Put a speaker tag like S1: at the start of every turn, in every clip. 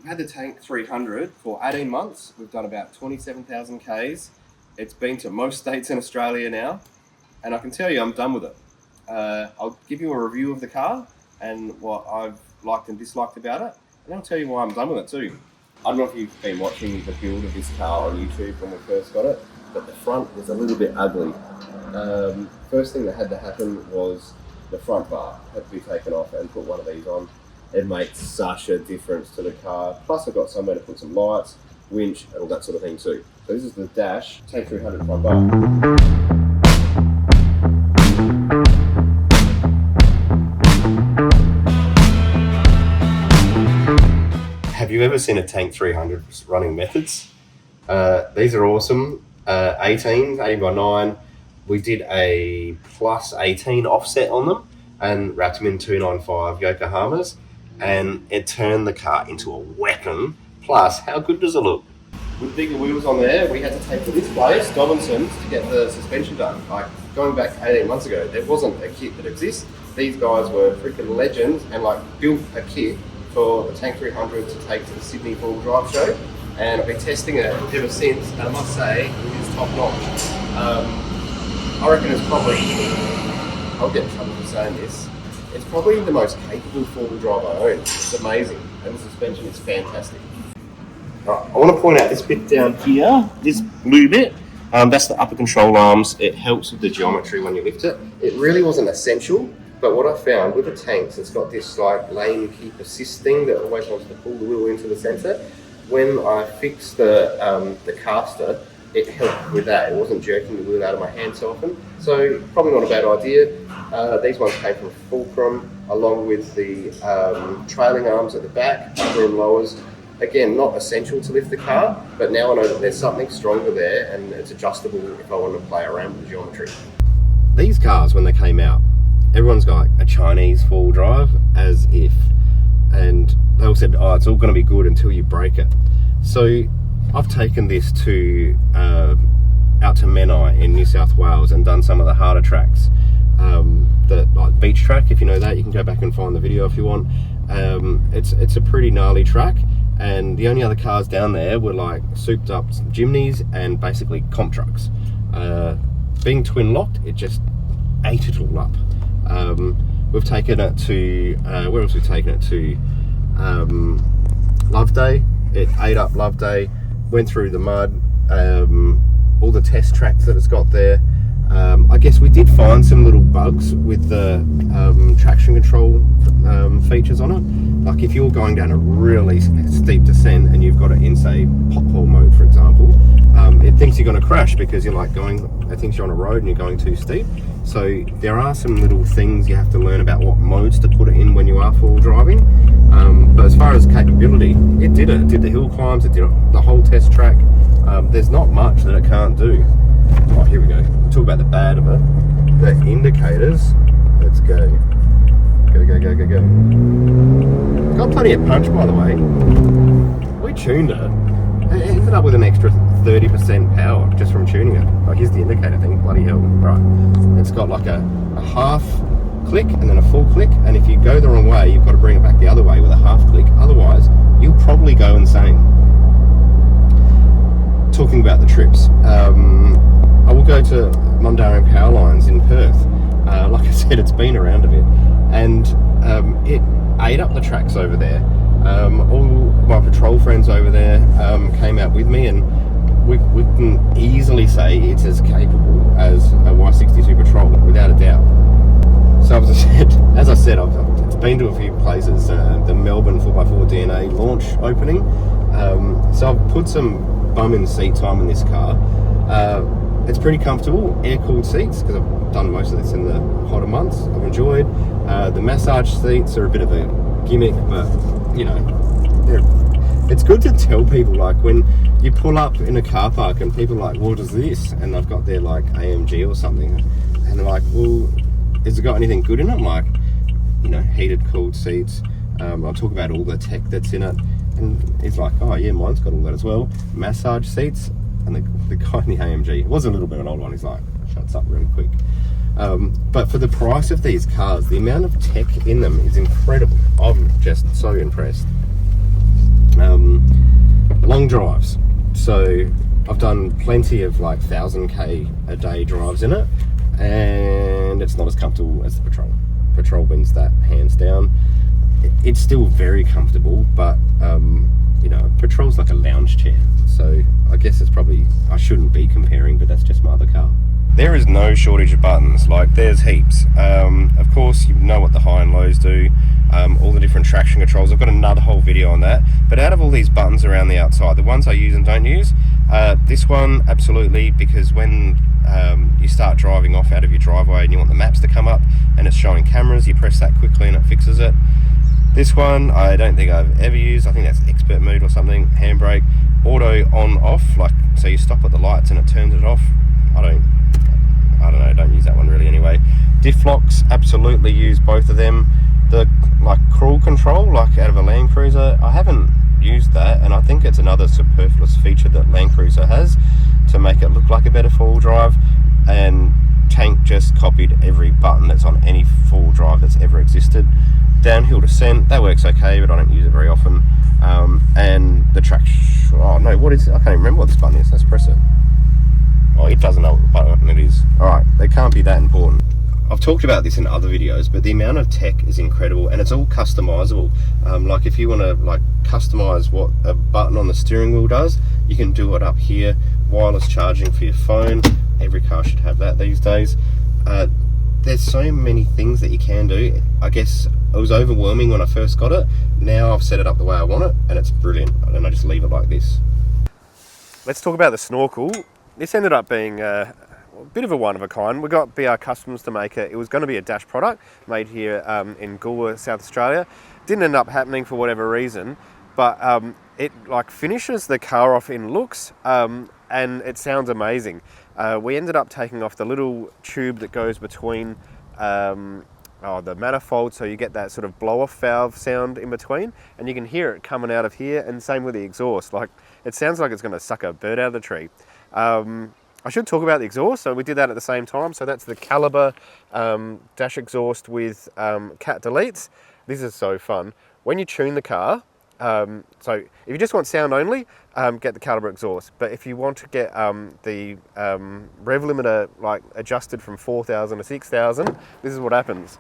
S1: We've had the Tank 300 for 18 months. We've done about 27,000 Ks. It's been to most states in Australia now, and I can tell you I'm done with it. I'll give you a review of the car and what I've liked and disliked about it, and I'll tell you why I'm done with it too. I don't know if you've been watching the build of this car on YouTube when we first got it, but the front was a little bit ugly. First thing that had to happen was the front bar had to be taken off and put one of these on. It makes such a difference to the car. Plus I've got somewhere to put some lights, winch, and all that sort of thing too. So this is the dash, Tank 300 front bar. Have you ever seen a Tank 300 running methods? These are awesome. 18 by 9. We did a plus 18 offset on them and wrapped them in 295 Yokohamas, and it turned the car into a weapon. Plus, how good does it look? With bigger wheels on there, we had to take to this place, Dobinson's, to get the suspension done. Like, going back 18 months ago, there wasn't a kit that exists. These guys were freaking legends and built a kit for the Tank 300 to take to the Sydney Full Drive Show, and I've been testing it ever since, and I must say, it is top notch. I reckon it's probably, I'll get in trouble for saying this, it's probably the most capable four-wheel drive I own. It's amazing, and the suspension is fantastic. Right, I want to point out this bit down here, this blue bit, that's the upper control arms. It helps with the geometry when you lift it. It really wasn't essential, but what I found with the Tanks, it's got this lane keep assist thing that always wants to pull the wheel into the centre. When I fixed the caster, it helped with that. It wasn't jerking the wheel out of my hand so often. So probably not a bad idea. These ones came from Fulcrum, along with the trailing arms at the back, upper and lowers. Again, not essential to lift the car, but now I know that there's something stronger there and it's adjustable if I want to play around with the geometry. These cars, when they came out, everyone's got a Chinese four-wheel drive, as if. And they all said, oh, it's all going to be good until you break it. So I've taken this to out to Menai in New South Wales and done some of the harder tracks. The beach track, if you know that, you can go back and find the video if you want. It's a pretty gnarly track, and the only other cars down there were souped up Jimneys and basically comp trucks. Being twin locked, it just ate it all up. We've taken it to where else? We've taken it to Loveday. It ate up Loveday, went through the mud, all the test tracks that it's got there. I guess we did find some little bugs with the traction control features on it. Like if you're going down a really steep descent and you've got it in, say, pothole mode, for example, it thinks you're going to crash because you're it thinks you're on a road and you're going too steep. So there are some little things you have to learn about what modes to put it in when you are four-wheel driving. But as far as capability, it did it. It did the hill climbs, it did the whole test track. There's not much that it can't do. Oh, here we go. We'll talk about the bad of it. The indicators. Let's go. Go. Got plenty of punch, by the way. We tuned it. It ended up with an extra 30% power just from tuning it. Here's the indicator thing. Bloody hell. Right. It's got a half click and then a full click. And if you go the wrong way, you've got to bring it back the other way with a half click. Otherwise, you'll probably go insane. Talking about the trips, I will go to Mundaring Powerlines in Perth. Like I said, it's been around a bit, and it ate up the tracks over there. All my patrol friends over there came out with me, and we can easily say it's as capable as a Y62 Patrol, without a doubt. So as I said, I've been to a few places. The Melbourne 4x4 DNA launch opening. So I've put some bum in seat time in this car. It's pretty comfortable, air-cooled seats, because I've done most of this in the hotter months. I've enjoyed. The massage seats are a bit of a gimmick, but it's good to tell people, when you pull up in a car park and people are like, what is this? And I've got their AMG or something, and they're like, well, has it got anything good in it? I'm like, heated, cooled seats. I'll talk about all the tech that's in it. And he's like, oh yeah, mine's got all that as well. Massage seats. And the guy in the AMG, it was a little bit of an old one, he's like, shuts up really quick. But for the price of these cars, the amount of tech in them is incredible. I'm just so impressed. long drives. So I've done plenty of like 1,000k a day drives in it, and it's not as comfortable as the Patrol. Patrol wins that hands down. It's still very comfortable, but you know, Patrol's like a lounge chair, so I guess it's probably, I shouldn't be comparing, but that's just my other car. There is no shortage of buttons, like there's heaps. Of course, you know what the high and lows do, all the different traction controls. I've got another whole video on that, but out of all these buttons around the outside, the ones I use and don't use, this one absolutely, because when you start driving off out of your driveway and you want the maps to come up and it's showing cameras, you press that quickly and it fixes it. This one I don't think I've ever used. I think that's expert mode or something. Handbrake, auto on off, like so you stop at the lights and it turns it off. I don't know, don't use that one really anyway. Diff locks, absolutely use both of them. The like cruise control, like out of a Land Cruiser, I haven't used that, and I think it's another superfluous feature that Land Cruiser has to make it look like a better four-wheel drive, and Tank just copied every button that's on any four-wheel drive that's ever existed. Downhill descent, that works okay, but I don't use it very often. And the traction, oh no, what is it? I can't even remember what this button is. Let's press it. Oh, it doesn't know what button it is. Alright, they can't be that important. I've talked about this in other videos, but the amount of tech is incredible, and it's all customizable. Like if you want to like customize what a button on the steering wheel does, you can do it up here. Wireless charging for your phone, every car should have that these days. There's so many things that you can do. I guess it was overwhelming when I first got it. Now I've set it up the way I want it, and it's brilliant, and I just leave it like this. Let's talk about the snorkel. This ended up being a bit of a one of a kind. We got BR Customs to make it. It was going to be a Dash product made here in Goolwa, South Australia. Didn't end up happening for whatever reason, but it like finishes the car off in looks, and it sounds amazing. We ended up taking off the little tube that goes between the manifold, so you get that sort of blow-off valve sound in between, and you can hear it coming out of here, and same with the exhaust. Like, it sounds like it's going to suck a bird out of the tree. I should talk about the exhaust, so we did that at the same time. So that's the Calibre dash exhaust with cat deletes. This is so fun. When you tune the car, so if you just want sound only, get the Calibre exhaust. But if you want to get the rev limiter like adjusted from 4,000 to 6,000, this is what happens.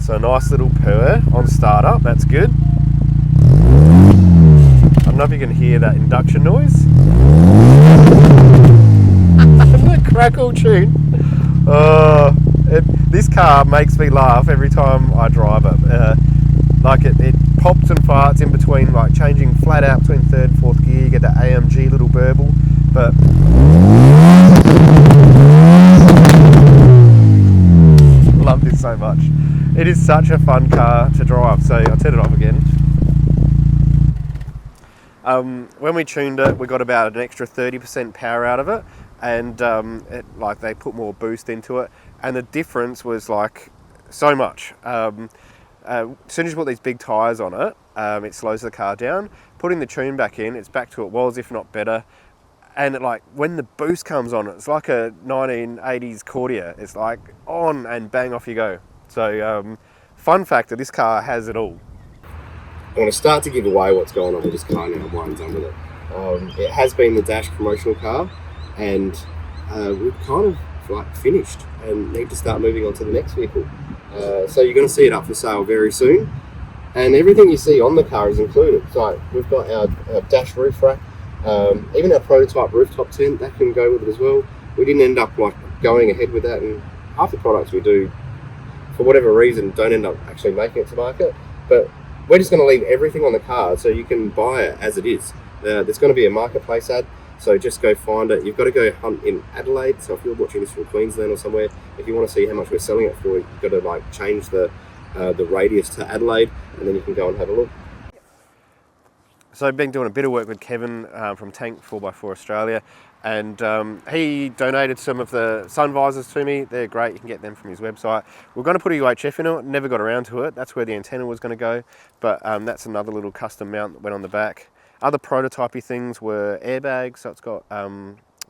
S1: So a nice little purr on startup, that's good. I don't know if you can hear that induction noise. The crackle tune. This car makes me laugh every time I drive it. Like it pops and farts in between, like changing flat out between third and fourth gear. You get that AMG little burble, but love this so much. It is such a fun car to drive. So I'll turn it off again. When we tuned it, we got about an extra 30% power out of it, and like they put more boost into it, and the difference was like so much. As soon as you put these big tyres on it, it slows the car down. Putting the tune back in, it's back to what it was, if not better. And like when the boost comes on, it's like a 1980s Cordia. It's like on and bang, off you go. So fun factor, this car has it all. I want to start to give away what's going on with this car now. I'm done with it. It has been the Dash promotional car, and we've kind of like finished and need to start moving on to the next vehicle. So you're going to see it up for sale very soon, and everything you see on the car is included. So we've got our Dash roof rack, even our prototype rooftop tent, that can go with it as well. We didn't end up like going ahead with that, and half the products we do, for whatever reason, don't end up actually making it to market. But we're just going to leave everything on the car so you can buy it as it is. There's going to be a marketplace ad, so just go find it. You've got to go hunt in Adelaide, so if you're watching this from Queensland or somewhere, if you want to see how much we're selling it for, you've got to like change the radius to Adelaide, and then you can go and have a look. So I've been doing a bit of work with Kevin from Tank 4x4 Australia, and he donated some of the sun visors to me. They're great, you can get them from his website. We're going to put a UHF in it, never got around to it. That's where the antenna was going to go, but that's another little custom mount that went on the back. Other prototypey things were airbags, so it's got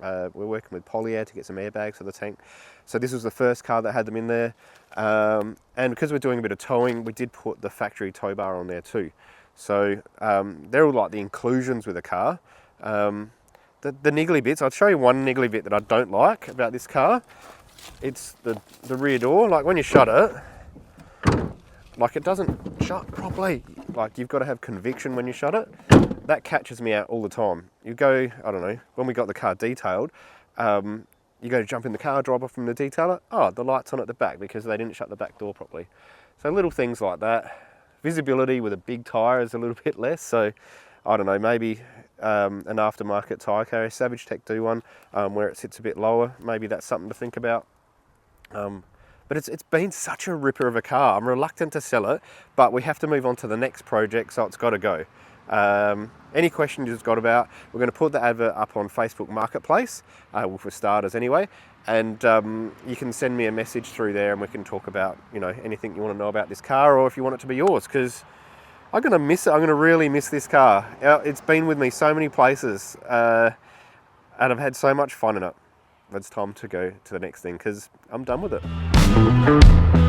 S2: We're working with Polyair to get some airbags for the tank. So this was the first car that had them in there. And because we're doing a bit of towing, we did put the factory tow bar on there too. So they're all like the inclusions with the car. The niggly bits, I'll show you one niggly bit that I don't like about this car. It's the rear door. Like when you shut it, like it doesn't shut properly. Like you've got to have conviction when you shut it. That catches me out all the time. You go, I don't know, when we got the car detailed, you go to jump in the car, drive off from the detailer, oh, the light's on at the back because they didn't shut the back door properly. So little things like that. Visibility with a big tyre is a little bit less, so I don't know, maybe an aftermarket tyre carrier. Savage Tech do one where it sits a bit lower. Maybe that's something to think about. But it's been such a ripper of a car. I'm reluctant to sell it, but we have to move on to the next project, so it's got to go. Any questions you've got about, we're going to put the advert up on Facebook Marketplace, well, for starters anyway, and you can send me a message through there and we can talk about, you know, anything you want to know about this car, or if you want it to be yours, because I'm going to miss it. I'm going to really miss this car. It's been with me so many places, and I've had so much fun in it. It's time to go to the next thing because I'm done with it.